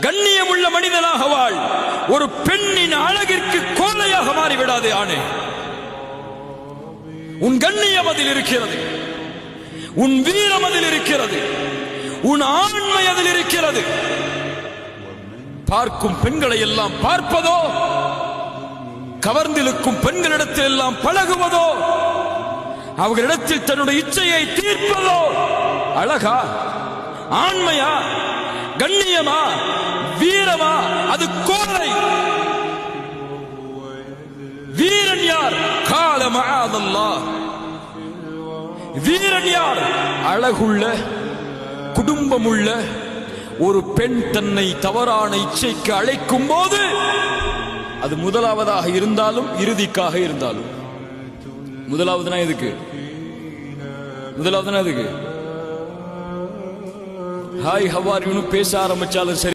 கண்ணியமுள்ள மனிதனாக வாழ். ஒரு பெண்ணின் அழகிற்கு கோலையாக மாறிவிடாதே ஆணே. உன் கண்ணியம் அதில் இருக்கிறது, உன் வீரம் அதில் இருக்கிறது, உன் ஆண்மை அதில் இருக்கிறது. பார்க்கும் பெண்களை எல்லாம் பார்ப்பதோ, கவர்ந்திருக்கும் பெண்களிடத்தில் எல்லாம் பழகுவதோ, அவர்களிடத்தில் தன்னுடைய இச்சையை தீர்ப்பதோ அழகா, ஆண்மையா, கண்ணியமா, வீரமா? அது கோலை. வீரன் யார்? கால மஆதல்லாஹ். வீரன் யார்? அழகுள்ள, குடும்பமுள்ள ஒரு பெண் தன்னை தவறான இச்சைக்கு அழைக்கும் போது, அது முதலாவதாக இருந்தாலும் இறுதிக்காக இருந்தாலும். முதலாவதுனா எதுக்கு? முதலாவதுனா எதுக்கு? ஹாய் ஹவ் ஆர் யூன்னு பேச ஆரம்பிச்சாலும் சரி,